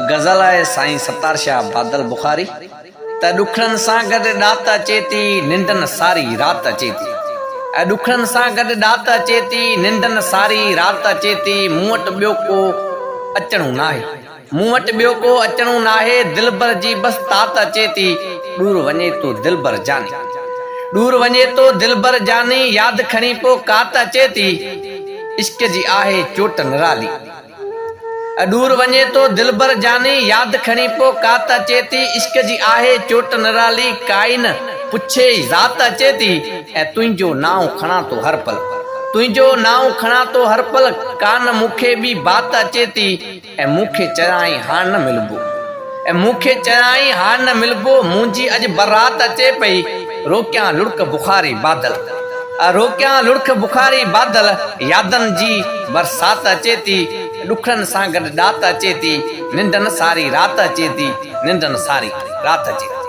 गज़ल है साईं सत्तार शाह बादल बुखारी। त ॾुखड़नि सां गॾु ॾात अचे थी, निंडन सारी रात अचे थी। ऐं ॾुखड़नि सां गॾु ॾात अचे थी, निंडन सारी रात अचे थी। मूं वटि ॿियो को अचणो नाहे, मूं वटि ॿियो को अचणो नाहे। दिलबर जी बसि तात अचे थी, दूर वञे तो दिलबर जानी, दूर वञे तो दिलबर जानी। यादि खणी पोइ कात अचे थी, इश्क जी आहे चोट निराली। दूर वञे तो दिलबर जानी, यादि खणी पोइ कात अचे थी, इश्क जी आहे चोट निराली। काई न पुछे ज़ात अचे थी, ऐं तुंहिंजो नाव खणा तो हर पल, तुंहिंजो नाव खणा तो हर पल। कान मूंखे बि बात अचे थी, ऐं मूंखे चयाई हाण न मिलबो, ऐं मूंखे चयाई हाण न मिलबो। मुंहिंजी अॼु बरात अचे पई, रोकियां लुड़क बुखारी बादल, रोकियां लुड़क बुखारी बादल। यादनि जी बरसात अचे थी, ॾुखड़नि सां गॾु ॾात अचे थी। निंडन सारी रात अचे थी, निंडन सारी रात अचे थी।